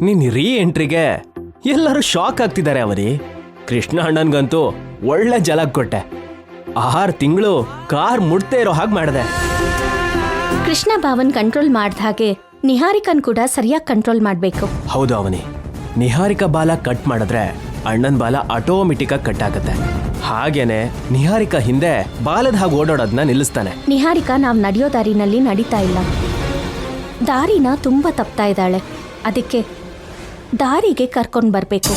ನಿನ್ ರೀ ಎಂಟ್ರಿಗೆ ಎಲ್ಲರೂ ಶಾಕ್ ಆಗ್ತಿದ್ದಾರೆ ಅವರಿ. ಕೃಷ್ಣ ಅಣ್ಣನ್ಗಂತೂ ಒಳ್ಳೆ ಜಲಕ್ ಕೊಟ್ಟೆ. 6 ತಿಂಗಳು ಕಾರ್ ಮುಡ್ತೇ ಇರೋ ಹಾಗೆ ಮಾಡಿದೆ. ಕೃಷ್ಣ ಭಾವನ್ ಕಂಟ್ರೋಲ್ ಮಾಡ್ದ ಹಾಗೆ ನಿಹಾರಿಕನ್ ಕೂಡ ಸರಿಯಾಗಿ ಕಂಟ್ರೋಲ್ ಮಾಡ್ಬೇಕು. ಹೌದು ಅವನಿ, ನಿಹಾರಿಕಾ ಬಾಲ ಕಟ್ ಮಾಡಿದ್ರೆ ಅಣ್ಣನ್ ಬಾಲ ಆಟೋಮೆಟಿಕ್ ಆಗಿ ಕಟ್ ಆಗುತ್ತೆ. ಹಾಗೇನೆ ನಿಹಾರಿಕಾ ಹಿಂದೆ ಬಾಲದ ಹಾಗೆ ಓಡಾಡೋದನ್ನ ನಿಲ್ಲಿಸ್ತಾನೆ. ನಿಹಾರಿಕಾ ನಾವ್ ನಡೆಯೋ ದಾರಿನಲ್ಲಿ ನಡೀತಾ ಇಲ್ಲ, ದಾರಿನ ತುಂಬಾ ತಪ್ತಾ ಇದ್ದಾಳೆ. ಅದಕ್ಕೆ ದಾರಿಗೆ ಕರ್ಕೊಂಡ್ ಬರ್ಬೇಕು.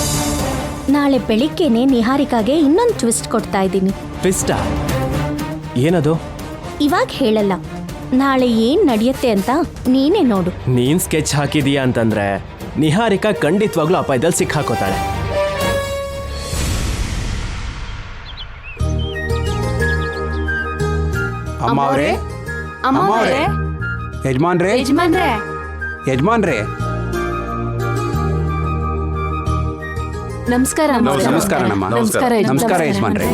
ನಾಳೆ ಬೆಳಿಗ್ಗೆನೆ ನಿಹಾರಿಕಾಗೆ ಇನ್ನೊಂದು ಟ್ವಿಸ್ಟ್ ಕೊಡ್ತಾ ಇದ್ದೀನಿ. ಟ್ವಿಸ್ಟಾ? ಏನದು? ಇವಾಗ ಹೇಳಲ್ಲ, ನಾಳೆ ಏನ್ ನಡೆಯುತ್ತೆ ಅಂತ ನೀನೇ ನೋಡು. ನೀನ್ ಸ್ಕೆಚ್ ಹಾಕಿದೀಯಾ ಅಂತಂದ್ರೆ ನಿಹಾರಿಕಾ ಖಂಡಿತವಾಗ್ಲೂ ಅಪಾಯದಲ್ಲಿ ಸಿಕ್ಕಾಕೋತಾಳೆ. ಅಮ್ಮ ಅವರೇ, ಅಮ್ಮ ಅವರೇ, ಯಜಮಾನ್ರೇ, ಯಜಮಾನ್ರೇ, ಯಜಮಾನ್ರೇ, ನಮಸ್ಕಾರ. ನಮಸ್ಕಾರನಮ್ಮ. ನಮಸ್ಕಾರ ಯಜಮಾನ್ರೇ.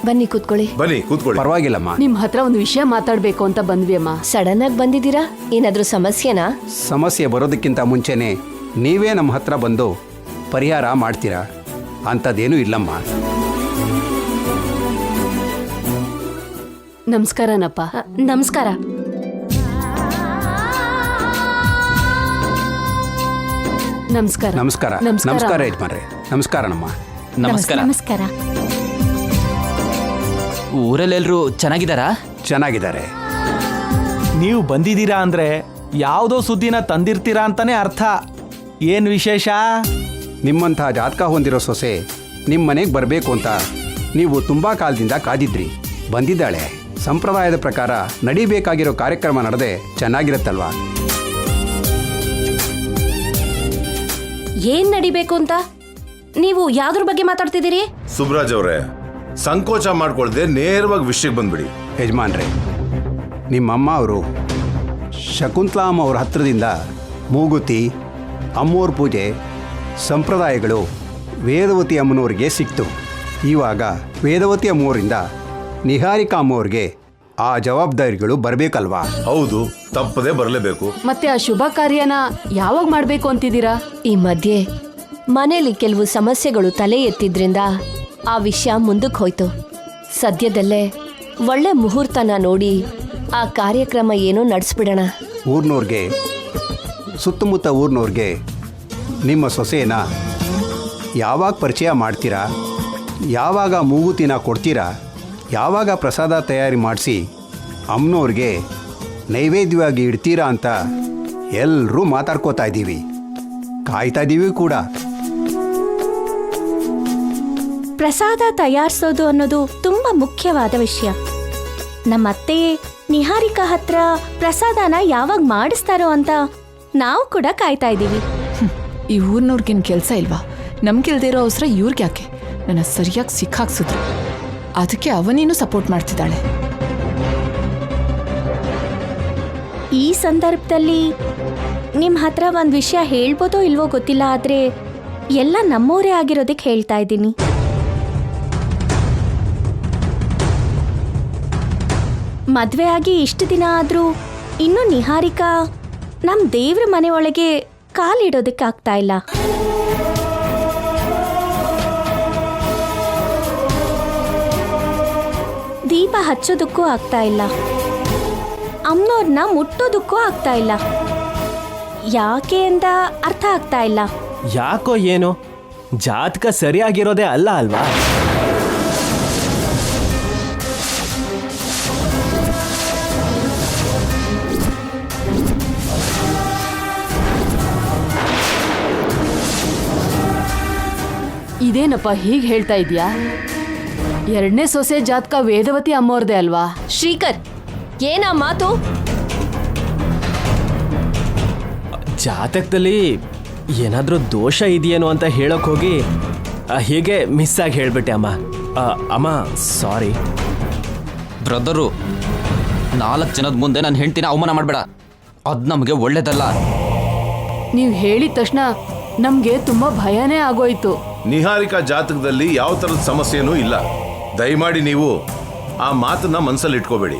ಬನ್ನಿ ಕೂತ್ಕೊಳ್ಳಿ. ಬನ್ನಿ ಕೂತ್ಕೊಳ್ಳಿ. ಪರವಾಗಿಲ್ಲಮ್ಮ. ನಿಮ್ ಹತ್ರ ಒಂದು ವಿಷಯ ಮಾತಾಡ್ಬೇಕು ಅಂತ ಬಂದ್ವಿ ಅಮ್ಮ. ಸಡನ್ ಆಗಿ ಬಂದಿದ್ದೀರಾ? ಏನಾದ್ರೂ ಸಮಸ್ಯೆನಾ? ಸಮಸ್ಯೆ ಬರೋದಕ್ಕಿಂತ ಮುಂಚೆನೆ ನೀವೇ ನಮ್ಮ ಹತ್ರ ಬಂದು ಪರಿಹಾರ ಮಾಡ್ತೀರಾ ಅಂಥದ್ದೇನೂ ಇಲ್ಲಮ್ಮ. ನಮಸ್ಕಾರನಪ್ಪ. ನಮಸ್ಕಾರ. ನಮಸ್ಕಾರ. ನಮಸ್ಕಾರ. ನಮಸ್ಕಾರ ಯಜಮಾನ್ರೇ. ನಮಸ್ಕಾರನಮ್ಮ. ನಮಸ್ಕಾರ. ನಮಸ್ಕಾರ. ಊರಲ್ಲೆಲ್ಲರೂ ಚೆನ್ನಾಗಿದ್ದಾರಾ? ಚೆನ್ನಾಗಿದ್ದಾರೆ. ನೀವು ಬಂದಿದ್ದೀರಾ ಅಂದ್ರೆ ಯಾವುದೋ ಸುದ್ದಿನ ತಂದಿರ್ತೀರಾ ಅಂತಾನೆ ಅರ್ಥ. ಏನ್ ವಿಶೇಷ? ನಿಮ್ಮಂಥ ಜಾತಕ ಹೊಂದಿರೋ ಸೊಸೆ ನಿಮ್ಮ ಮನೆಗೆ ಬರಬೇಕು ಅಂತ ನೀವು ತುಂಬ ಕಾಲದಿಂದ ಕಾದಿದ್ರಿ. ಬಂದಿದ್ದಾಳೆ. ಸಂಪ್ರದಾಯದ ಪ್ರಕಾರ ನಡಿಬೇಕಾಗಿರೋ ಕಾರ್ಯಕ್ರಮ ನಡೆದೆ ಚೆನ್ನಾಗಿರುತ್ತಲ್ವಾ? ಏನ್ ನಡಿಬೇಕು ಅಂತ ನೀವು ಯಾವ್ದ್ರ ಬಗ್ಗೆ ಮಾತಾಡ್ತಿದ್ದೀರಿ? ಸುಬ್ರಾಜ್ ಅವರೇ, ಸಂಕೋಚ ಮಾಡ್ಕೊಳ್ದೆ ನೇರವಾಗಿ ವಿಷಯಕ್ಕೆ ಬಂದ್ಬಿಡಿ. ಯಜಮಾನ್ರೇ, ನಿಮ್ಮಮ್ಮ ಅವರು ಶಕುಂತಲಾಮ್ಮ ಅವ್ರ ಹತ್ರದಿಂದ ಮೂಗುತಿ, ಅಮ್ಮೋರ ಪೂಜೆ ಸಂಪ್ರದಾಯಗಳು ವೇದವತಿ ಅಮ್ಮನವ್ರಿಗೆ ಸಿಕ್ತು. ಇವಾಗ ವೇದವತಿ ಅಮ್ಮೋರಿಂದ ನಿಹಾರಿಕಾ ಅಮ್ಮವ್ರಿಗೆ ಆ ಜವಾಬ್ದಾರಿಗಳು ಬರಬೇಕಲ್ವಾ? ಹೌದು, ತಪ್ಪದೆ ಬರಲೇಬೇಕು. ಮತ್ತೆ ಆ ಶುಭ ಕಾರ್ಯನ ಯಾವಾಗ ಮಾಡ್ಬೇಕು ಅಂತಿದ್ದೀರಾ? ಈ ಮಧ್ಯೆ ಮನೇಲಿ ಕೆಲವು ಸಮಸ್ಯೆಗಳು ತಲೆ ಎತ್ತಿದ್ರಿಂದ ಆ ವಿಷಯ ಮುಂದಕ್ಕೆ ಹೋಯ್ತು. ಸದ್ಯದಲ್ಲೇ ಒಳ್ಳೆ ಮುಹೂರ್ತನ ನೋಡಿ ಆ ಕಾರ್ಯಕ್ರಮ ಏನೋ ನಡೆಸ್ಬಿಡೋಣ. ಊರ್ನವ್ರಿಗೆ, ಸುತ್ತಮುತ್ತ ಊರ್ನವ್ರಿಗೆ ನಿಮ್ಮ ಸೊಸೆನ ಯಾವಾಗ ಪರಿಚಯ ಮಾಡ್ತೀರಾ, ಯಾವಾಗ ಮೂಗುತಿನ ಕೊಡ್ತೀರಾ, ಯಾವಾಗ ಪ್ರಸಾದ ತಯಾರಿ ಮಾಡಿಸಿ ಅಮ್ಮನವ್ರಿಗೆ ನೈವೇದ್ಯವಾಗಿ ಇಡ್ತೀರಾ ಅಂತ ಎಲ್ಲರೂ ಮಾತಾಡ್ಕೋತಾ ಇದ್ದೀವಿ, ಕಾಯ್ತಾ ಇದ್ದೀವಿ ಕೂಡ. ಪ್ರಸಾದ ತಯಾರಿಸೋದು ಅನ್ನೋದು ತುಂಬಾ ಮುಖ್ಯವಾದ ವಿಷಯ. ನಮ್ಮತ್ತೆ ನಿಹಾರಿಕಾ ಹತ್ರ ಪ್ರಸಾದನ ಯಾವಾಗ ಮಾಡಿಸ್ತಾರೋ ಅಂತ ನಾವು ಕೂಡ ಕಾಯ್ತಾ ಇದ್ದೀವಿ. ಈ ಊರ್ನವ್ರಿಗೇನು ಕೆಲಸ ಇಲ್ವಾ? ನಮ್ಗಿಲ್ದೇ ಇರೋ ಅವಸರ ಇವ್ರಿಗೆ ಯಾಕೆ? ನನ್ನ ಸರಿಯಾಗಿ ಸಿಕ್ಕಾಕ್ಸಿದ್ರು. ಅದಕ್ಕೆ ಅವನೇನು ಸಪೋರ್ಟ್ ಮಾಡ್ತಿದ್ದಾಳೆ. ಈ ಸಂದರ್ಭದಲ್ಲಿ ನಿಮ್ಮ ಹತ್ರ ಒಂದು ವಿಷಯ ಹೇಳ್ಬೋದೋ ಇಲ್ವೋ ಗೊತ್ತಿಲ್ಲ, ಆದರೆ ಎಲ್ಲ ನಮ್ಮೋರೇ ಆಗಿರೋದಕ್ಕೆ ಹೇಳ್ತಾ ಇದ್ದೀನಿ. ಮದುವೆ ಆಗಿ ಇಷ್ಟು ದಿನ ಆದರೂ ಇನ್ನೂ ನಿಹಾರಿಕಾ ನಮ್ಮ ದೇವ್ರ ಮನೆ ಒಳಗೆ ಕಾಲಿಡೋದಕ್ಕೆ ಆಗ್ತಾ ಇಲ್ಲ. ದೀಪ ಹಚ್ಚೋದಕ್ಕೂ ಆಗ್ತಾ ಇಲ್ಲ, ಅಮ್ಮನವ್ರನ್ನ ಮುಟ್ಟೋದಕ್ಕೂ ಆಗ್ತಾ ಇಲ್ಲ. ಯಾಕೆ ಅಂತ ಅರ್ಥ ಆಗ್ತಾ ಇಲ್ಲ. ಯಾಕೋ ಏನೋ ಜಾತಕ ಸರಿಯಾಗಿರೋದೇ ಅಲ್ಲ ಅಲ್ವಾ? ಇದೇನಪ್ಪ ಹೀಗೆ ಹೇಳ್ತಾ ಇದೀಯಾ? 2ನೇ ಸೊಸೆ ಜಾತಕ ವೇದವತಿ ಅಮ್ಮೋರ್ದೆ ಅಲ್ವಾ? ಶ್ರೀಕರ್, ಏನಾ ಮಾತು? ಜಾತಕದಲ್ಲಿ ಏನಾದರೂ ದೋಷ ಇದೆಯೇನೋ ಅಂತ ಹೇಳೋಕೆ ಹೋಗಿ ಹೀಗೆ ಮಿಸ್ ಆಗಿ ಹೇಳ್ಬಿಟ್ಟೆ ಅಮ್ಮ. ಅಮ್ಮ ಸಾರಿ. ಬ್ರದರು, 4 ಜನದ ಮುಂದೆ ನನ್ನ ಹೆಂಡ್ತಿನ ಅವಮಾನ ಮಾಡಬೇಡ. ಅದು ನಮಗೆ ಒಳ್ಳೇದಲ್ಲ. ನೀವು ಹೇಳಿದ ತಕ್ಷಣ ನಮ್ಗೆ ತುಂಬಾ ಭಯನೇ ಆಗೋಯ್ತು. ನಿಹಾರಿಕಾ ಜಾತಕದಲ್ಲಿ ಯಾವ ಥರದ ಸಮಸ್ಯೆನೂ ಇಲ್ಲ. ದಯಮಾಡಿ ನೀವು ಆ ಮಾತನ್ನ ಮನಸ್ಸಲ್ಲಿ ಇಟ್ಕೋಬೇಡಿ.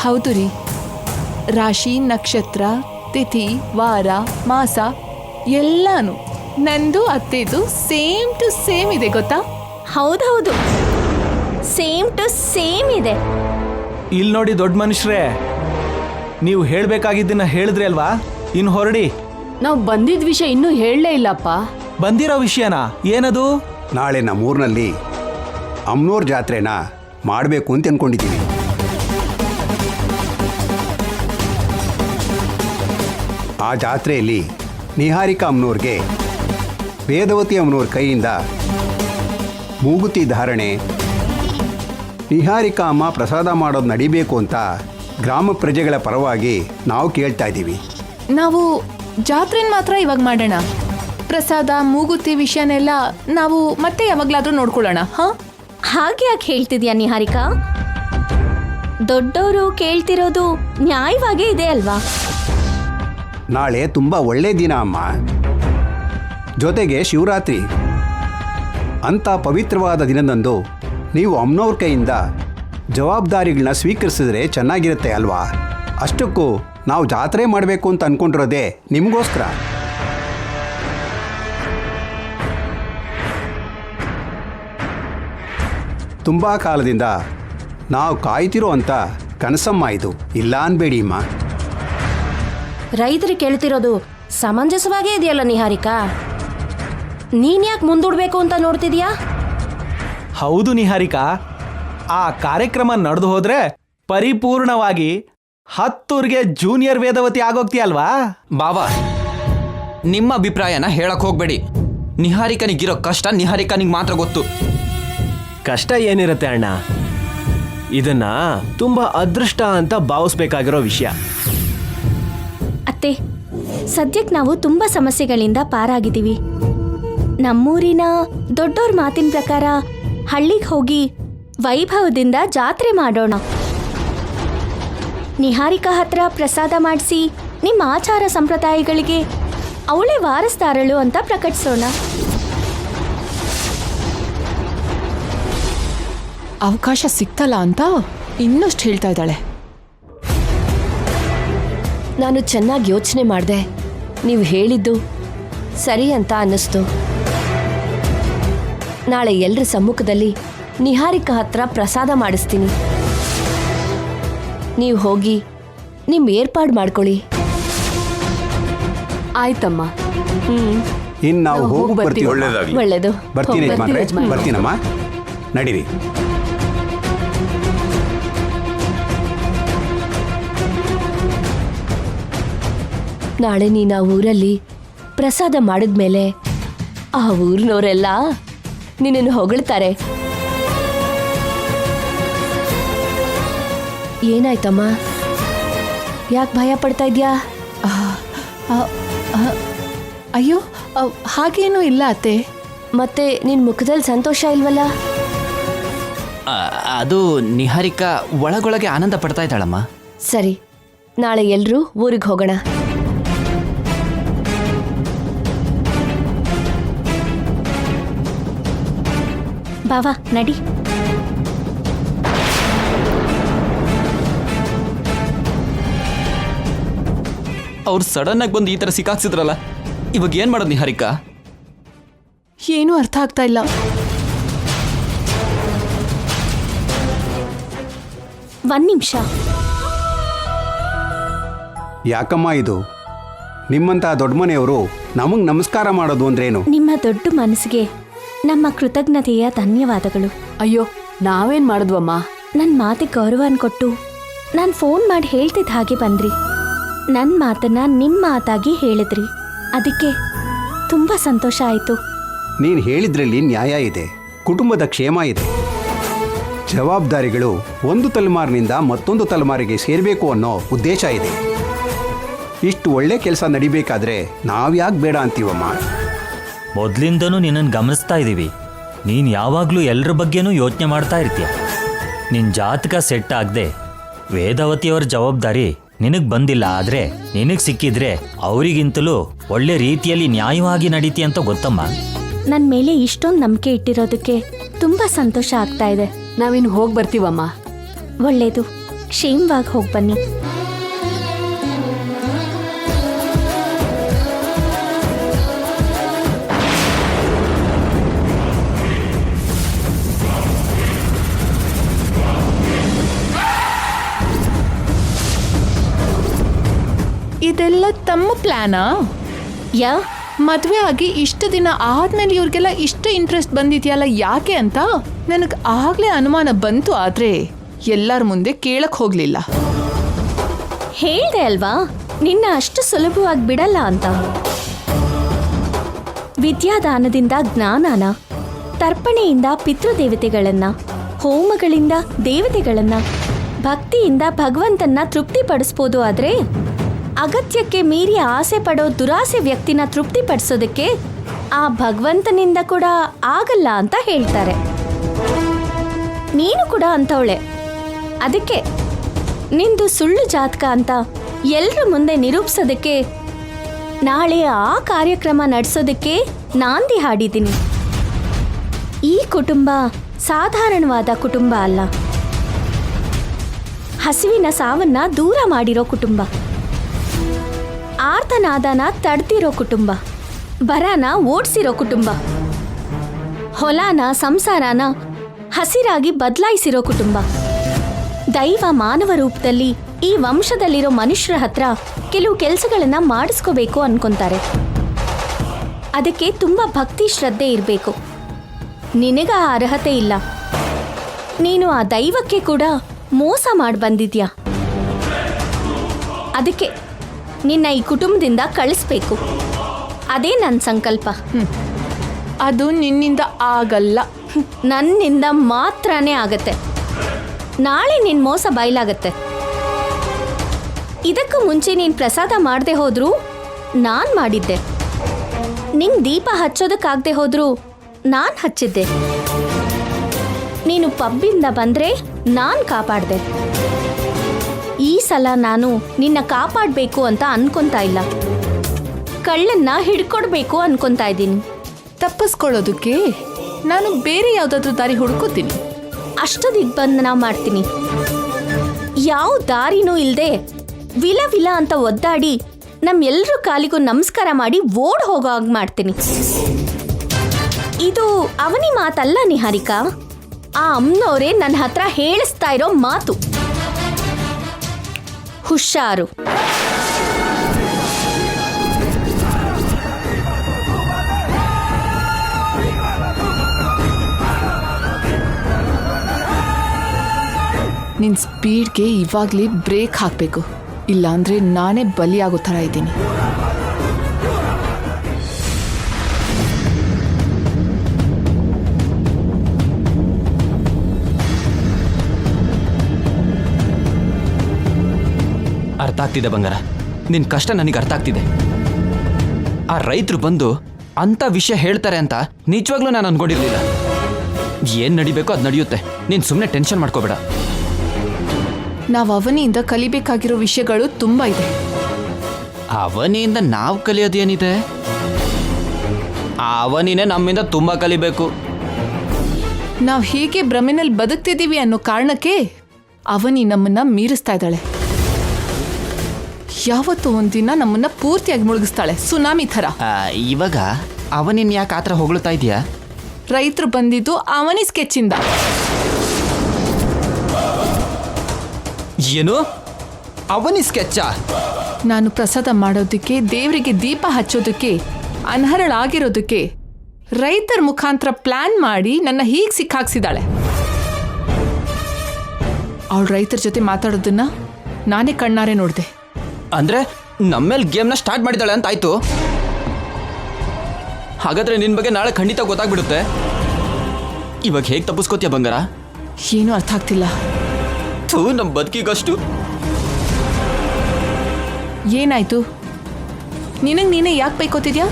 ಹೌದು ರೀ, ರಾಶಿ, ನಕ್ಷತ್ರ, ತಿಥಿ, ವಾರ, ಮಾಸ ಎಲ್ಲಾನು ನಂದು ಅತ್ತೆದು ಸೇಮ್ ಟು ಸೇಮ್ ಇದೆ ಗೊತ್ತಾ? ಹೌದೌದು, ಸೇಮ್ ಟು ಸೇಮ್ ಇದೆ. ಇಲ್ಲಿ ನೋಡಿ ದೊಡ್ಡ ಮನುಷ್ಯರೇ, ನೀವು ಹೇಳ್ಬೇಕಾಗಿದ್ದನ್ನ ಹೇಳಿದ್ರಿ ಅಲ್ವಾ, ಇನ್ನು ಹೊರಡಿ. ನಾವು ಬಂದಿದ್ ವಿಷಯ ಇನ್ನೂ ಹೇಳಲೇ ಇಲ್ಲಪ್ಪ. ಬಂದಿರೋ ವಿಷಯನಾ? ಏನದು? ನಾಳೆ ನಮ್ಮೂರಿನಲ್ಲಿ ಅಮ್ನೋರ್ ಜಾತ್ರೆನ ಮಾಡಬೇಕು ಅಂತ ಅಂದ್ಕೊಂಡಿದ್ದೀವಿ. ಆ ಜಾತ್ರೆಯಲ್ಲಿ ನಿಹಾರಿಕಾ ಅಮ್ನೋರ್ಗೆ ವೇದವತಿ ಅಮ್ನೋರ್ ಕೈಯಿಂದ ಮೂಗುತಿ ಧಾರಣೆ, ನಿಹಾರಿಕಾ ಅಮ್ಮ ಪ್ರಸಾದ ಮಾಡೋದು ನಡಿಬೇಕು ಅಂತ ಗ್ರಾಮ ಪ್ರಜೆಗಳ ಪರವಾಗಿ ನಾವು ಕೇಳ್ತಾ ಇದ್ದೀವಿ. ನಾವು ಜಾತ್ರೆನ ಮಾತ್ರ ಇವಾಗ ಮಾಡೋಣ. ಪ್ರಸಾದ ಮೂಗುತಿ ವಿಷಯನೆಲ್ಲ ನಾವು ಮತ್ತೆ ಯಾವಾಗ್ಲಾದ್ರೂ ನೋಡ್ಕೊಳ್ಳೋಣ. ಹಾಗೆ ಯಾಕೆ ಹೇಳ್ತಿದ್ಯಾ ನಿಹಾರಿಕಾ? ದೊಡ್ಡವರು ಕೇಳ್ತಿರೋದು ನ್ಯಾಯವಾಗೇ ಇದೆ ಅಲ್ವಾ? ನಾಳೆ ತುಂಬ ಒಳ್ಳೆ ದಿನ ಅಮ್ಮ, ಜೊತೆಗೆ ಶಿವರಾತ್ರಿ. ಅಂಥ ಪವಿತ್ರವಾದ ದಿನದಂದು ನೀವು ಅಮ್ನವ್ರ ಕೈಯಿಂದ ಜವಾಬ್ದಾರಿಗಳನ್ನ ಸ್ವೀಕರಿಸಿದ್ರೆ ಚೆನ್ನಾಗಿರುತ್ತೆ ಅಲ್ವಾ? ಅಷ್ಟಕ್ಕೂ ನಾವು ಜಾತ್ರೆ ಮಾಡಬೇಕು ಅಂತ ಅಂದ್ಕೊಂಡಿರೋದೇ ನಿಮಗೋಸ್ಕರ. ತುಂಬ ಕಾಲದಿಂದ ನಾವು ಕಾಯ್ತಿರೋ ಅಂತ ಕನಸಮ್ಮ ಇದು, ಇಲ್ಲ ಅನ್ಬೇಡಿ ಅಮ್ಮ. ರೈತರು ಕೇಳ್ತಿರೋದು ಸಮಂಜಸವಾಗೇ ಇದೆಯಲ್ಲ ನಿಹಾರಿಕಾ? ನೀನ್ ಯಾಕೆ ಮುಂದೂಡ್ಬೇಕು ಅಂತ ನೋಡ್ತಿದ್ಯಾ? ಹೌದು ನಿಹಾರಿಕಾ, ಆ ಕಾರ್ಯಕ್ರಮ ನಡೆದು ಹೋದ್ರೆ ಪರಿಪೂರ್ಣವಾಗಿ 10ಊರಿಗೆ ಜೂನಿಯರ್ ವೇದವತಿ ಆಗೋಗ್ತೀಯಲ್ವಾ? ಬಾಬಾ, ನಿಮ್ಮ ಅಭಿಪ್ರಾಯನ ಹೇಳಕ್ ಹೋಗ್ಬೇಡಿ. ನಿಹಾರಿಕನಿಗಿರೋ ಕಷ್ಟ ನಿಹಾರಿಕನಿಗೆ ಮಾತ್ರ ಗೊತ್ತು. ಕಷ್ಟ ಏನಿರುತ್ತೆ ಅಣ್ಣ, ಇದನ್ನ ತುಂಬಾ ಅದೃಷ್ಟ ಅಂತ ಭಾವಿಸ್ಬೇಕಾಗಿರೋ ವಿಷಯ. ಅತ್ತೆ, ಸದ್ಯಕ್ಕೆ ನಾವು ತುಂಬ ಸಮಸ್ಯೆಗಳಿಂದ ಪಾರಾಗಿದ್ದೀವಿ. ನಮ್ಮೂರಿನ ದೊಡ್ಡೋರ್ ಮಾತಿನ ಪ್ರಕಾರ ಹಳ್ಳಿಗೆ ಹೋಗಿ ವೈಭವದಿಂದ ಜಾತ್ರೆ ಮಾಡೋಣ. ನಿಹಾರಿಕಾ ಹತ್ರ ಪ್ರಸಾದ ಮಾಡಿಸಿ ನಿಮ್ಮ ಆಚಾರ ಸಂಪ್ರದಾಯಗಳಿಗೆ ಅವಳೇ ವಾರಸ್ದಾರಳು ಅಂತ ಪ್ರಕಟಿಸೋಣ. ಅವಕಾಶ ಸಿಕ್ತಲ್ಲ ಅಂತ ಇನ್ನಷ್ಟು ಹೇಳ್ತಾ ಇದ್ದಾಳೆ. ನಾನು ಚೆನ್ನಾಗಿ ಯೋಚನೆ ಮಾಡಿದೆ. ನೀವು ಹೇಳಿದ್ದು ಸರಿ ಅಂತ ಅನ್ನಿಸ್ತು. ನಾಳೆ ಎಲ್ಲರ ಸಮ್ಮುಖದಲ್ಲಿ ನಿಹಾರಿಕಾ ಹತ್ರ ಪ್ರಸಾದ ಮಾಡಿಸ್ತೀನಿ. ನೀವು ಹೋಗಿ ನಿಮ್ಮ ಏರ್ಪಾಡು ಮಾಡ್ಕೊಳ್ಳಿ. ಆಯ್ತಮ್ಮ. ಇನ್ನು ನಾವು ನಾವು ಹೋಗಿ ಹೋಗಿ ಬರ್ತೀವಿ. ಒಳ್ಳೇದಾಗ್ಲಿ. ಒಳ್ಳೆಯದು. ಬರ್ತೀನಿ ಯಜಮಾನ್ರೆ, ಯಜಮಾನ್ರೆ. ಬರ್ತೀನಮ್ಮ, ನಡೀರಿ. ನಾಳೆ ನೀನು ಆ ಊರಲ್ಲಿ ಪ್ರಸಾದ ಮಾಡಿದ್ಮೇಲೆ ಆ ಊರಿನವರೆಲ್ಲ ನಿನ್ನನ್ನು ಹೊಗಳ್ತಾರೆ. ಏನಾಯ್ತಮ್ಮ? ಯಾಕೆ ಭಯ ಪಡ್ತಾ ಇದ್ಯಾ? ಅಯ್ಯೋ, ಹಾಗೇನೂ ಇಲ್ಲ ಅತ್ತೆ. ಮತ್ತೆ ನಿನ್ ಮುಖದಲ್ಲಿ ಸಂತೋಷ ಇಲ್ವಲ್ಲ? ಅದು ನಿಹಾರಿಕಾ ಒಳಗೊಳಗೆ ಆನಂದ ಪಡ್ತಾ ಇದ್ದಾಳಮ್ಮ. ಸರಿ, ನಾಳೆ ಎಲ್ರೂ ಊರಿಗೆ ಹೋಗೋಣ. ಬಾವಾ, ನಡಿ. ಅವ್ರು ಸಡನ್ ಆಗಿ ಬಂದು ಈ ಥರ ಸಿಕ್ಕಾಕ್ಸಿದ್ರಲ್ಲ, ಇವಾಗ ಏನು ಮಾಡೋದು ನಿಹಾರಿಕಾ? ಏನೂ ಅರ್ಥ ಆಗ್ತಾ ಇಲ್ಲ. ಒಂದ್ ನಿಮಿಷ. ಯಾಕಮ್ಮ ಇದು? ನಿಮ್ಮಂಥ ದೊಡ್ಡ ಮನೆಯವರು ನಮಗೆ ನಮಸ್ಕಾರ ಮಾಡೋದು ಅಂದ್ರೇನು? ನಿಮ್ಮ ದೊಡ್ಡ ಮನಸ್ಸಿಗೆ ನಮ್ಮ ಕೃತಜ್ಞತೆಯ ಧನ್ಯವಾದಗಳು. ಅಯ್ಯೋ, ನಾವೇನ್ ಮಾಡಿದ್ವಮ್ಮ? ನನ್ನ ಮಾತಿಗೆ ಗೌರವನ ಕೊಟ್ಟು ನಾನು ಫೋನ್ ಮಾಡಿ ಹೇಳ್ತಿದ್ದ ಹಾಗೆ ಬಂದ್ರಿ. ನನ್ನ ಮಾತನ್ನ ನಿಮ್ಮ ಮಾತಾಗಿ ಹೇಳಿದ್ರಿ. ಅದಕ್ಕೆ ತುಂಬ ಸಂತೋಷ ಆಯಿತು. ನೀನು ಹೇಳಿದ್ರಲ್ಲಿ ನ್ಯಾಯ ಇದೆ, ಕುಟುಂಬದ ಕ್ಷೇಮ ಇದೆ. ಜವಾಬ್ದಾರಿಗಳು ಒಂದು ತಲೆಮಾರಿನಿಂದ ಮತ್ತೊಂದು ತಲೆಮಾರಿಗೆ ಸೇರಬೇಕು ಅನ್ನೋ ಉದ್ದೇಶ ಇದೆ. ಇಷ್ಟು ಒಳ್ಳೆ ಕೆಲಸ ನಡಿಬೇಕಾದ್ರೆ ನಾವ್ಯಾಕೆ ಬೇಡ ಅಂತೀವಮ್ಮ? ಮೊದಲಿಂದನೂ ನಿನ್ನನ್ನು ಗಮನಿಸ್ತಾ ಇದ್ದೀವಿ. ನೀನು ಯಾವಾಗಲೂ ಎಲ್ಲರ ಬಗ್ಗೆನೂ ಯೋಚನೆ ಮಾಡ್ತಾ ಇರ್ತೀಯ. ನಿನ್ನ ಜಾತಕ ಸೆಟ್ ಆಗದೆ ವೇದವತಿಯವರ ಜವಾಬ್ದಾರಿ ನಿನಗೆ ಬಂದಿಲ್ಲ, ಆದರೆ ನಿನಗೆ ಸಿಕ್ಕಿದ್ರೆ ಅವರಿಗಿಂತಲೂ ಒಳ್ಳೆ ರೀತಿಯಲ್ಲಿ ನ್ಯಾಯವಾಗಿ ನಡೀತಿ ಅಂತ ಗೊತ್ತಮ್ಮ. ನನ್ನ ಮೇಲೆ ಇಷ್ಟೊಂದು ನಂಬಿಕೆ ಇಟ್ಟಿರೋದಕ್ಕೆ ತುಂಬ ಸಂತೋಷ ಆಗ್ತಾ ಇದೆ. ನಾವಿನ್ನು ಹೋಗಿ ಬರ್ತೀವಮ್ಮ. ಒಳ್ಳೆಯದು, ಕ್ಷೇಮವಾಗಿ ಹೋಗಿ ಬನ್ನಿ. ಇದೆಲ್ಲ ತಮ್ಮ ಪ್ಲಾನಾ? ಯಾ ಮದುವೆ ಆಗಿ ಇಷ್ಟು ದಿನ ಆದ್ಮೇಲೆ ಇವ್ರಿಗೆಲ್ಲ ಇಷ್ಟು ಇಂಟ್ರೆಸ್ಟ್ ಬಂದಿದ್ಯಲ್ಲ, ಯಾಕೆ ಅಂತ ನನಗೆ ಆಗ್ಲೇ ಅನುಮಾನ ಬಂತು. ಆದ್ರೆ ಎಲ್ಲರ ಮುಂದೆ ಕೇಳಕ್ ಹೋಗ್ಲಿಲ್ಲ. ಹೇಳ್ದೆ ಅಲ್ವಾ ನಿನ್ನ ಅಷ್ಟು ಸುಲಭವಾಗಿ ಬಿಡಲ್ಲ ಅಂತ. ವಿದ್ಯಾದಾನದಿಂದ ಜ್ಞಾನನ, ತರ್ಪಣೆಯಿಂದ ಪಿತೃದೇವತೆಗಳನ್ನ, ಹೋಮಗಳಿಂದ ದೇವತೆಗಳನ್ನ, ಭಕ್ತಿಯಿಂದ ಭಗವಂತನ ತೃಪ್ತಿಪಡಿಸ್ಬೋದು. ಆದ್ರೆ ಅಗತ್ಯಕ್ಕೆ ಮೀರಿ ಆಸೆ ಪಡೋ ದುರಾಸೆ ವ್ಯಕ್ತಿನ ತೃಪ್ತಿಪಡಿಸೋದಕ್ಕೆ ಆ ಭಗವಂತನಿಂದ ಕೂಡ ಆಗಲ್ಲ ಅಂತ ಹೇಳ್ತಾರೆ. ನೀನು ಕೂಡ ಅಂತವಳೆ. ಅದಕ್ಕೆ ನಿಂದು ಸುಳ್ಳು ಜಾತಕ ಅಂತ ಎಲ್ರ ಮುಂದೆ ನಿರೂಪಿಸೋದಕ್ಕೆ ನಾಳೆ ಆ ಕಾರ್ಯಕ್ರಮ ನಡೆಸೋದಕ್ಕೆ ನಾಂದಿ ಹಾಡಿದ್ದೀನಿ. ಈ ಕುಟುಂಬ ಸಾಧಾರಣವಾದ ಕುಟುಂಬ ಅಲ್ಲ. ಹಸಿವಿನ ಸಾವನ್ನ ದೂರ ಮಾಡಿರೋ ಕುಟುಂಬ, ಆರ್ತನಾದನ ತಡ್ತಿರೋ ಕುಟುಂಬ, ಬರನ ಓಡಿಸಿರೋ ಕುಟುಂಬ, ಹೊಲನ ಸಂಸಾರನ ಹಸಿರಾಗಿ ಬದಲಾಯಿಸಿರೋ ಕುಟುಂಬ. ದೈವ ಮಾನವ ರೂಪದಲ್ಲಿ ಈ ವಂಶದಲ್ಲಿರೋ ಮನುಷ್ಯರ ಹತ್ರ ಕೆಲವು ಕೆಲಸಗಳನ್ನ ಮಾಡಿಸ್ಕೋಬೇಕು ಅನ್ಕೊಂತಾರೆ. ಅದಕ್ಕೆ ತುಂಬಾ ಭಕ್ತಿ ಶ್ರದ್ಧೆ ಇರಬೇಕು. ನಿನಗ ಆ ಅರ್ಹತೆ ಇಲ್ಲ. ನೀನು ಆ ದೈವಕ್ಕೆ ಕೂಡ ಮೋಸ ಮಾಡಿ ಬಂದಿದ್ಯಾ. ಅದಕ್ಕೆ ನಿನ್ನ ಈ ಕುಟುಂಬದಿಂದ ಕಳಿಸ್ಬೇಕು. ಅದೇ ನನ್ನ ಸಂಕಲ್ಪ. ಅದು ನಿನ್ನಿಂದ ಆಗಲ್ಲ. ನನ್ನಿಂದ ಮಾತ್ರನೇ ಆಗತ್ತೆ. ನಾಳೆ ನಿನ್ನ ಮೋಸ ಬಯಲಾಗತ್ತೆ. ಇದಕ್ಕೂ ಮುಂಚೆ ನೀನು ಪ್ರಸಾದ ಮಾಡದೆ ಹೋದ್ರೂ ನಾನು ಮಾಡಿದ್ದೆ. ನಿಂಗೆ ದೀಪ ಹಚ್ಚೋದಕ್ಕಾಗದೆ ಹೋದ್ರೂ ನಾನು ಹಚ್ಚಿದ್ದೆ. ನೀನು ಪಬ್ಬಿಂದ ಬಂದ್ರೆ ನಾನು ಕಾಪಾಡ್ದೆ. ಈ ಸಲ ನಾನು ನಿನ್ನ ಕಾಪಾಡಬೇಕು ಅಂತ ಅನ್ಕೊಂತಾ ಇಲ್ಲ, ಕಳ್ಳನ್ನ ಹಿಡ್ಕೊಡ್ಬೇಕು ಅನ್ಕೊಂತಾ ಇದ್ದೀನಿ. ತಪ್ಪಿಸ್ಕೊಳ್ಳೋದಕ್ಕೆ ನಾನು ಬೇರೆ ಯಾವುದಾದ್ರೂ ದಾರಿ ಹುಡುಕೋತೀನಿ. ಅಷ್ಟು ದಿಗ್ಬಂಧನ ಮಾಡ್ತೀನಿ. ಯಾವ ದಾರಿನೂ ಇಲ್ಲದೆ ವಿಲ ವಿಲ ಅಂತ ಒದ್ದಾಡಿ ನಮ್ಮೆಲ್ಲರೂ ಕಾಲಿಗೂ ನಮಸ್ಕಾರ ಮಾಡಿ ಓಡ್ ಹೋಗೋ ಹಾಗೆ ಮಾಡ್ತೀನಿ. ಇದು ಅವನಿ ಮಾತಲ್ಲ ನಿಹಾರಿಕಾ, ಆ ಅಮ್ಮನವರೇ ನನ್ನ ಹತ್ರ ಹೇಳಿಸ್ತಾ ಇರೋ ಮಾತು. ಹುಷಾರು. ನಿನ್ನ ಸ್ಪೀಡ್ಗೆ ಇವಾಗಲೇ ಬ್ರೇಕ್ ಹಾಕಬೇಕು, ಇಲ್ಲಾಂದ್ರೆ ನಾನೇ ಬಲಿಯಾಗೋ ಥರ ಇದ್ದೀನಿ. ಅರ್ಥ ಆಗ್ತಿದೆ ಬಂಗಾರ, ನಿನ್ನ ಕಷ್ಟ ನನಗೆ ಅರ್ಥ ಆಗ್ತಿದೆ. ಆ ರೈತರು ಬಂದು ಅಂಥ ವಿಷಯ ಹೇಳ್ತಾರೆ ಅಂತ ನಿಜವಾಗ್ಲೂ ನಾನು ಅನ್ಕೊಂಡಿರ್ಲಿಲ್ಲ. ಏನು ನಡಿಬೇಕೋ ಅದು ನಡೆಯುತ್ತೆ, ನೀನು ಸುಮ್ಮನೆ ಟೆನ್ಷನ್ ಮಾಡ್ಕೋಬೇಡ. ನಾವು ಅವನಿಯಿಂದ ಕಲಿಬೇಕಾಗಿರೋ ವಿಷಯಗಳು ತುಂಬ ಇದೆ. ಅವನಿಯಿಂದ ನಾವು ಕಲಿಯೋದೇನಿದೆ? ಅವನಿನೇ ನಮ್ಮಿಂದ ತುಂಬ ಕಲಿಬೇಕು. ನಾವು ಹೇಗೆ ಭ್ರಮೆನಲ್ಲಿ ಬದುಕ್ತಿದ್ದೀವಿ ಅನ್ನೋ ಕಾರಣಕ್ಕೆ ಅವನಿ ನಮ್ಮನ್ನ ಮೀರಿಸ್ತಾ ಇದ್ದಾಳೆ. ಯಾವತ್ತೂ ಒಂದಿನ ನಮ್ಮನ್ನ ಪೂರ್ತಿಯಾಗಿ ಮುಳುಗಿಸ್ತಾಳೆ, ಸುನಾಮಿ ಥರ. ಇವಾಗ ಅವನಿನ್ ಯಾಕೆ ಆ ಥರ ಹೊಗಳ್ತಾ ಇದೆಯಾ? ರೈತರು ಬಂದಿದ್ದು ಅವನಿ ಸ್ಕೆಚ್ಚಿಂದ. ಏನು? ಅವನಿ ಸ್ಕೆಚ್ಚಾ? ನಾನು ಪ್ರಸಾದ ಮಾಡೋದಕ್ಕೆ, ದೇವರಿಗೆ ದೀಪ ಹಚ್ಚೋದಕ್ಕೆ, ಅನರ್ಹಳಾಗಿರೋದಕ್ಕೆ ರೈತರ ಮುಖಾಂತರ ಪ್ಲಾನ್ ಮಾಡಿ ನನ್ನ ಹೀಗೆ ಸಿಕ್ಕಾಕ್ಸಿದಾಳೆ. ಅವಳು ರೈತರ ಜೊತೆ ಮಾತಾಡೋದನ್ನ ನಾನೇ ಕಣ್ಣಾರೆ ನೋಡಿದೆ. ಅಂದ್ರೆ ನಮ್ಮೇಲೆ ಗೇಮ್ನ ಸ್ಟಾರ್ಟ್ ಮಾಡಿದಾಳೆ ಅಂತ ಆಯ್ತು. ಹಾಗಾದ್ರೆ ನಿನ್ ಬಗ್ಗೆ ನಾಳೆ ಖಂಡಿತ ಗೊತ್ತಾಗ್ಬಿಡುತ್ತೆ. ಇವಾಗ ಹೇಗೆ ತಪ್ಪಿಸ್ಕೋತೀಯ ಬಂಗಾರ? ಏನೂ ಅರ್ಥ ಆಗ್ತಿಲ್ಲ. ನಮ್ಮ ಬದುಕಿಗಷ್ಟು. ಏನಾಯ್ತು? ನೀನೇ ಯಾಕೆ ಬೈಕೋತಿದ್ಯಾ?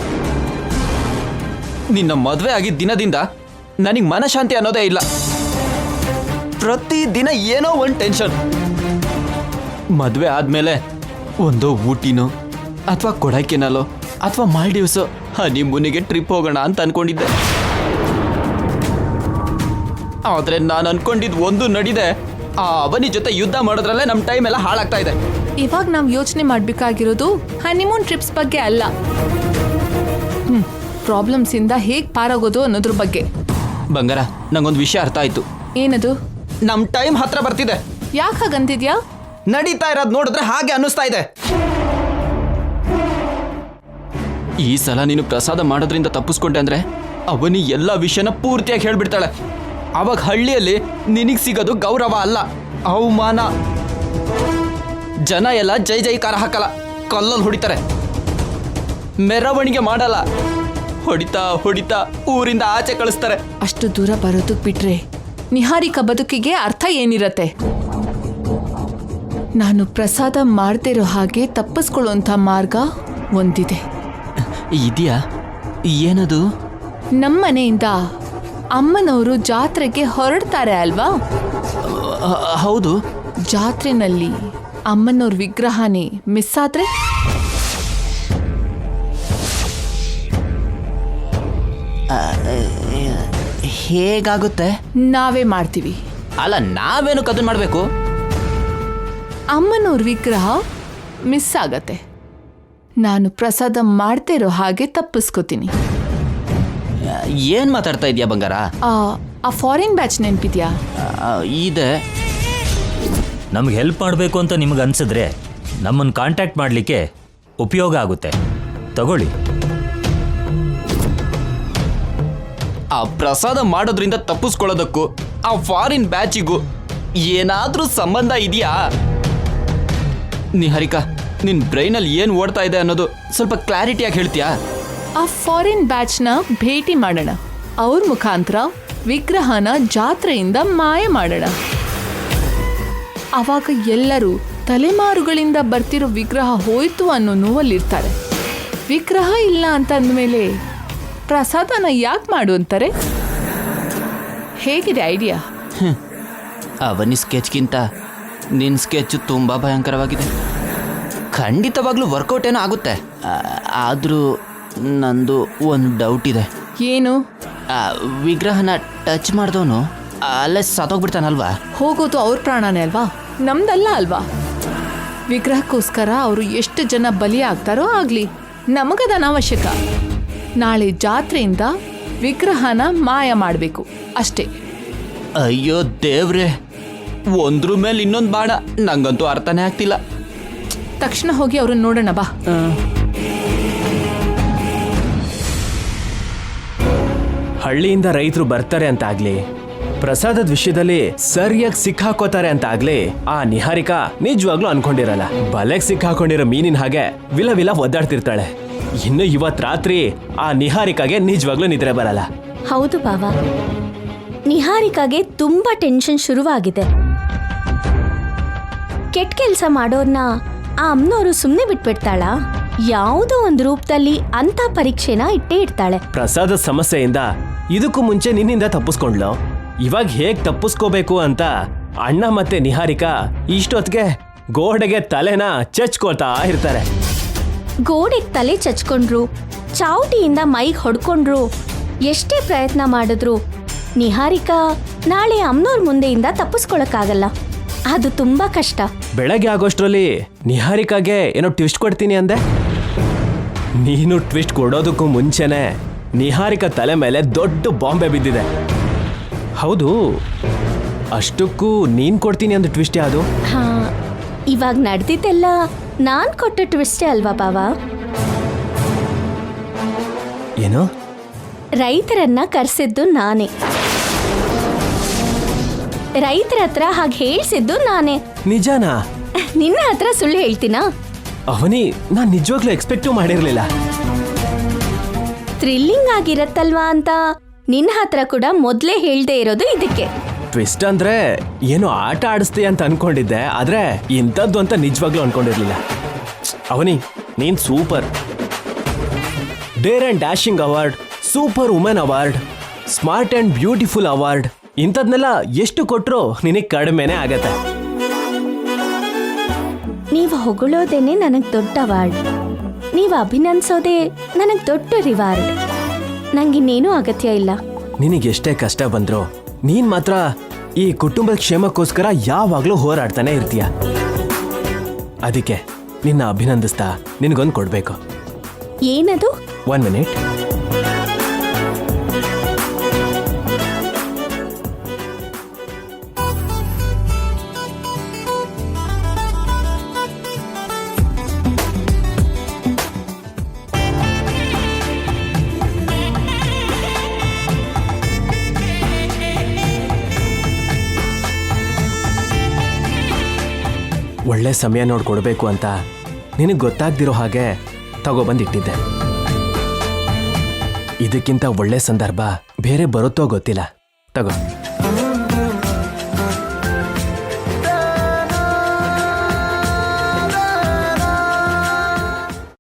ನಿನ್ನ ಮದುವೆ ಆಗಿದ್ದ ದಿನದಿಂದ ನನಗೆ ಮನಶಾಂತಿ ಅನ್ನೋದೇ ಇಲ್ಲ. ಪ್ರತಿ ದಿನ ಏನೋ ಒಂದು ಟೆನ್ಷನ್. ಮದುವೆ ಆದ್ಮೇಲೆ ಒಂದು ಊಟಿನೋ ಅಥವಾ ಕೊಡೈಕೆನಾಲೋ ಅಥವಾ ಮಾಲ್ಡೀವ್ಸೋ ಹನಿಮೂನಿಗೆ ಟ್ರಿಪ್ ಹೋಗೋಣ ಅಂತ ಅನ್ಕೊಂಡಿದ್ದೆ. ಆದ್ರೆ ನಾನು ಅನ್ಕೊಂಡಿದ್ದು ಒಂದು ನಡಿದೆ. ಆ ಅವನಿ ಜೊತೆ ಯುದ್ಧ ಮಾಡೋದ್ರಲ್ಲೇ ನಮ್ಮ ಟೈಮ್ ಎಲ್ಲ ಹಾಳಾಗ್ತಾ ಇದೆ. ಇವಾಗ ನಾವು ಯೋಚನೆ ಮಾಡಬೇಕಾಗಿರೋದು ಹನಿಮೂನ್ ಟ್ರಿಪ್ಸ್ ಬಗ್ಗೆ ಅಲ್ಲ, ಪ್ರಾಬ್ಲಮ್ಸ್ ಇಂದ ಹೇಗೆ ಪಾರಾಗೋದು ಅನ್ನೋದ್ರ ಬಗ್ಗೆ. ಬಂಗಾರ, ನಂಗೊಂದು ವಿಷಯ ಅರ್ಥ ಆಯ್ತು. ಏನದು? ನಮ್ಮ ಟೈಮ್ ಹತ್ರ ಬರ್ತಿದೆ. ಯಾಕೆ ಹಾಗಂತಿದ್ಯಾ? ನಡೀತಾ ಇರೋದು ನೋಡಿದ್ರೆ ಹಾಗೆ ಅನ್ನಿಸ್ತಾ ಇದೆ. ಈ ಸಲ ನೀನು ಪ್ರಸಾದ ಮಾಡೋದ್ರಿಂದ ತಪ್ಪಿಸ್ಕೊಂಡೆ ಅಂದ್ರೆ ಅವನಿ ಎಲ್ಲ ವಿಷಯನ ಪೂರ್ತಿಯಾಗಿ ಹೇಳ್ಬಿಡ್ತಾಳೆ. ಅವಾಗ ಹಳ್ಳಿಯಲ್ಲಿ ನಿನಗೆ ಸಿಗೋದು ಗೌರವ ಅಲ್ಲ, ಅವಮಾನ. ಜನ ಎಲ್ಲ ಜೈ ಜೈಕಾರ ಹಾಕಲ್ಲ, ಕಲ್ಲಲ್ಲಿ ಹೊಡಿತಾರೆ, ಮೆರವಣಿಗೆ ಮಾಡಲ್ಲ, ಹೊಡಿತಾ ಹೊಡಿತಾ ಊರಿಂದ ಆಚೆ ಕಳಿಸ್ತಾರೆ. ಅಷ್ಟು ದೂರ ಬರೋದಕ್ಕೆ ಬಿಟ್ರೆ ನಿಹಾರಿಕಾ ಬದುಕಿಗೆ ಅರ್ಥ ಏನಿರತ್ತೆ? ನಾನು ಪ್ರಸಾದ ಮಾಡ್ತಿರೋ ಹಾಗೆ ತಪ್ಪಿಸ್ಕೊಳ್ಳುವಂಥ ಮಾರ್ಗ ಒಂದಿದೆ. ಇದೆಯಾ? ಏನದು? ನಮ್ಮನೆಯಿಂದ ಅಮ್ಮನವರು ಜಾತ್ರೆಗೆ ಹೊರಡ್ತಾರೆ ಅಲ್ವಾ? ಹೌದು. ಜಾತ್ರೆನಲ್ಲಿ ಅಮ್ಮನವ್ರ ವಿಗ್ರಹನೇ ಮಿಸ್ ಆದ್ರೆ ಹೇಗಾಗುತ್ತೆ? ನಾವೇ ಮಾಡ್ತೀವಿ. ಅಲ್ಲ, ನಾವೇನಕ್ಕೆ ಅದನ್ನ ಮಾಡಬೇಕು? ಅಮ್ಮನವ್ರ ವಿಗ್ರಹ ಮಿಸ್ ಆಗತ್ತೆ. ನಾನು ಪ್ರಸಾದ ಮಾಡ್ತಿರೋ ಹಾಗೆ ತಪ್ಪಿಸ್ಕೋತೀನಿ. ಏನ್ ಮಾತಾಡ್ತಾ ಇದೀಯಾ ಬಂಗಾರ? ಆ ಫಾರಿನ್ ಬ್ಯಾಚ್ ನೆನ್ಪಿದ್ಯಾ? ಇದೆ. ನಮ್ಗೆ ಹೆಲ್ಪ್ ಮಾಡಬೇಕು ಅಂತ ನಿಮ್ಗೆ ಅನ್ಸಿದ್ರೆ ನಮ್ಮನ್ನು ಕಾಂಟ್ಯಾಕ್ಟ್ ಮಾಡಲಿಕ್ಕೆ ಉಪಯೋಗ ಆಗುತ್ತೆ. ತಗೊಳ್ಳಿ. ಆ ಪ್ರಸಾದ ಮಾಡೋದ್ರಿಂದ ತಪ್ಪಿಸ್ಕೊಳ್ಳೋದಕ್ಕೂ ಆ ಫಾರಿನ್ ಬ್ಯಾಚಿಗೂ ಏನಾದ್ರೂ ಸಂಬಂಧ ಇದೆಯಾ? ನಿಹಾರಿಕಾ, ನಿನ್ ಬ್ರೈನಲ್ಲಿ ಏನು ಓಡ್ತಾ ಇದೆ ಅನ್ನೋದು ಸ್ವಲ್ಪ ಕ್ಲಾರಿಟಿಯಾಗಿ ಹೇಳ್ತೀಯಾ? ಆ ಫಾರಿನ್ ಬ್ಯಾಚ್ನ ಭೇಟಿ ಮಾಡೋಣ. ಅವ್ರ ಮುಖಾಂತರ ವಿಗ್ರಹನ ಜಾತ್ರೆಯಿಂದ ಮಾಯ ಮಾಡೋಣ. ಅವಾಗ ಎಲ್ಲರೂ ತಲೆಮಾರುಗಳಿಂದ ಬರ್ತಿರೋ ವಿಗ್ರಹ ಹೋಯ್ತು ಅನ್ನೋ ನೋವಲ್ಲಿರ್ತಾರೆ. ವಿಗ್ರಹ ಇಲ್ಲ ಅಂತ ಅಂದಮೇಲೆ ಪ್ರಸಾದನ ಯಾಕೆ ಮಾಡು ಅಂತಾರೆ? ಹೇಗಿದೆ ಐಡಿಯಾ? ಅವನಿ ಸ್ಕೆಚ್ಗಿಂತ ನಿನ್ನ ಸ್ಕೆಚ್ ತುಂಬ ಭಯಂಕರವಾಗಿದೆ. ಖಂಡಿತವಾಗ್ಲೂ ವರ್ಕೌಟ್ ಏನೋ ಆಗುತ್ತೆ. ಆದರೂ ನಂದು ಒಂದು ಡೌಟ್ ಇದೆ. ಏನು? ವಿಗ್ರಹನ ಟಚ್ ಮಾಡಿದವನು ಅಲ್ಲೇ ಸತ್ತೋಗ್ಬಿಡ್ತಾನಲ್ವಾ? ಹೋಗೋದು ಅವ್ರ ಪ್ರಾಣನೇ ಅಲ್ವಾ, ನಮ್ದಲ್ಲ ಅಲ್ವಾ? ವಿಗ್ರಹಕ್ಕೋಸ್ಕರ ಅವರು ಎಷ್ಟು ಜನ ಬಲಿ ಆಗ್ತಾರೋ ಆಗಲಿ, ನಮಗದ ಅನಾವಶ್ಯಕ. ನಾಳೆ ಜಾತ್ರೆಯಿಂದ ವಿಗ್ರಹನ ಮಾಯ ಮಾಡಬೇಕು ಅಷ್ಟೇ. ಅಯ್ಯೋ ದೇವ್ರೆ, ಒಂದ್ರ ಮೇಲೆ ಇನ್ನೊಂದು ಬಾಣ, ನಂಗಂತೂ ಅರ್ಥನೇ ಆಗ್ತಿಲ್ಲ. ತಕ್ಷಣ ಹೋಗಿ ಅವ್ರನ್ನ ನೋಡೋಣ ಬಾ. ಹಳ್ಳಿಯಿಂದ ರೈತರು ಬರ್ತಾರೆ ಅಂತ ಆಗ್ಲಿ, ಪ್ರಸಾದದ ವಿಷಯದಲ್ಲಿ ಸರಿಯಾಗಿ ಸಿಕ್ಕಾಕೋತಾರೆ ಅಂತ ಆಗ್ಲಿ, ಆ ನಿಹಾರಿಕಾ ನಿಜವಾಗ್ಲೂ ಅನ್ಕೊಂಡಿರಲ್ಲ. ಬಲೆಗ್ ಸಿಕ್ಕಾಕೊಂಡಿರೋ ಮೀನಿನ ಹಾಗೆ ವಿಲ ವಿಲ ಒದ್ದಾಡ್ತಿರ್ತಾಳೆ. ಇನ್ನು ಇವತ್ ರಾತ್ರಿ ಆ ನಿಹಾರಿಕಾಗೆ ನಿಜವಾಗ್ಲೂ ನಿದ್ರೆ ಬರಲ್ಲ. ಹೌದು ಬಾವ, ನಿಹಾರಿಕಾಗೆ ತುಂಬಾ ಟೆನ್ಷನ್ ಶುರುವಾಗಿದೆ. ಕೆಟ್ಟ ಕೆಲಸ ಮಾಡೋರ್ನ ಆ ಅಮ್ಮನವರು ಸುಮ್ಮನೆ ಬಿಟ್ಬಿಡ್ತಾಳ? ಯಾವುದೋ ಒಂದು ರೂಪದಲ್ಲಿ ಅಂತ ಪರೀಕ್ಷೆನ ಇಟ್ಟೇ ಇಡ್ತಾಳೆ. ಪ್ರಸಾದದ ಸಮಸ್ಯೆಯಿಂದ ಇದಕ್ಕೂ ಮುಂಚೆ ನಿನ್ನಿಂದ ತಪ್ಪಿಸ್ಕೊಂಡ್ಲು. ಇವಾಗ ಹೇಗ್ ತಪ್ಪಿಸ್ಕೋಬೇಕು ಅಂತ ಅಣ್ಣ ಮತ್ತೆ ನಿಹಾರಿಕಾ ಇಷ್ಟೊತ್ತಿಗೆ ಗೋಡೆಗೆ ತಲೆನ ಚಚ್ಕೊಳ್ತಾ ಇರ್ತಾರೆ. ಗೋಡೆಗೆ ತಲೆ ಚಚ್ಕೊಂಡ್ರು, ಚಾವಟಿಯಿಂದ ಮೈಗೆ ಹೊಡ್ಕೊಂಡ್ರು, ಎಷ್ಟೇ ಪ್ರಯತ್ನ ಮಾಡಿದ್ರು ನಿಹಾರಿಕಾ ನಾಳೆ ಅಮ್ಮನವ್ರ ಮುಂದೆಯಿಂದ ತಪ್ಪಿಸ್ಕೊಳಕ್ಕಾಗಲ್ಲ. ಅದು ತುಂಬಾ ಕಷ್ಟ. ಬೆಳಗ್ಗೆ ಆಗೋಷ್ಟ್ರಲ್ಲಿ ನಿಹಾರಿಕಾಗೆ ಏನೋ ಟ್ವಿಸ್ಟ್ ಕೊಡ್ತೀನಿ ಅಂದೆ. ನೀನು ಟ್ವಿಸ್ಟ್ ಕೊಡೋದಕ್ಕೂ ಮುಂಚೆನೆ ನಿಹಾರಿಕಾ ತಲೆ ಮೇಲೆ ದೊಡ್ಡ ಬಾಂಬೆ ಬಿದ್ದಿದೆ. ಹೌದು, ಅಷ್ಟಕ್ಕೂ ನೀನ್ ಕೊಡ್ತೀನಿ ಅಂದ ಟ್ವಿಸ್ಟ್ ಯಾವುದು? ಹಾ, ಇವಾಗ ನಡೆದಿದ್ದೆಲ್ಲ ನಾನ್ ಕೊಟ್ಟ ಟ್ವಿಸ್ಟೇ ಅಲ್ವಾ ಬಾವ? ಏನು? ರೈತರನ್ನ ಕರೆಸಿದ್ದು ನಾನೇ, ರೈತರ ಹತ್ರ ಹಾಗೆ ಹೇಳ್ಸಿದ್ದು ನಾನೇ. ನಿಜಾನಾ? ನಿನ್ನ ಹತ್ರ ಸುಳ್ಳು ಹೇಳ್ತೀನಾ? ಅವನಿ, ನಾನ್ ನಿಜವಾಗ್ಲೂ ಎಕ್ಸ್ಪೆಕ್ಟೂ ಮಾಡಿರ್ಲಿಲ್ಲ. ಥ್ರಿಲ್ಲಿಂಗ್ ಆಗಿರತ್ತಲ್ವಾ ಅಂತ ನಿನ್ನ ಹತ್ರ ಕೂಡ ಮೊದ್ಲೇ ಹೇಳ್ದೆ ಇರೋದು ಇದಕ್ಕೆ. ಟ್ವಿಸ್ಟ್ ಅಂದ್ರೆ ಏನೋ ಆಟ ಆಡಿಸ್ತೀಯ ಅಂತ ಅನ್ಕೊಂಡಿದ್ದೆ, ಆದ್ರೆ ಇಂಥದ್ದು ಅಂತ ನಿಜವಾಗ್ಲೂ ಅನ್ಕೊಂಡಿರ್ಲಿಲ್ಲ. ಅವನಿ, ನೀನ್ super. Dare and dashing award, super women award, smart and beautiful award, ಇಂಥದ್ನೆಲ್ಲ ಎಷ್ಟು ಕೊಟ್ರು ನಿನಗೆ ಕಡಿಮೆನೆ ಆಗತ್ತೆ. ನೀವು ಹೊಗಳೋದೇನೆ ನನಗ್ ದೊಡ್ಡ ಅವಾರ್ಡ್, ನೀವು ಅಭಿನಂದಿಸೋದೇ ನನಗ್ ದೊಡ್ಡ ರಿವಾರ್ಡ್. ನಂಗಿನ್ನೇನೂ ಅಗತ್ಯ ಇಲ್ಲ. ನಿನಗೆಷ್ಟೇ ಕಷ್ಟ ಬಂದ್ರು ನೀನ್ ಮಾತ್ರ ಈ ಕುಟುಂಬದ ಕ್ಷೇಮಕ್ಕೋಸ್ಕರ ಯಾವಾಗ್ಲೂ ಹೋರಾಡ್ತಾನೆ ಇರ್ತೀಯ. ಅದಕ್ಕೆ ನಿನ್ನ ಅಭಿನಂದಿಸ್ತಾ ನಿನಗೊಂದು ಕೊಡ್ಬೇಕು. ಏನದು? 1 ಮಿನಿಟ್. ಒಳ್ಳೆ ಸಮಯ ನೋಡಿ ಕೊಡಬೇಕು ಅಂತ ನಿನಗೆ ಗೊತ್ತಾಗ್ದಿರೋ ಹಾಗೆ ತಗೊಬಂದಿಟ್ಟಿದ್ದೆ. ಇದಕ್ಕಿಂತ ಒಳ್ಳೆ ಸಂದರ್ಭ ಬೇರೆ ಬರುತ್ತೋ ಗೊತ್ತಿಲ್ಲ. ತಗೋ.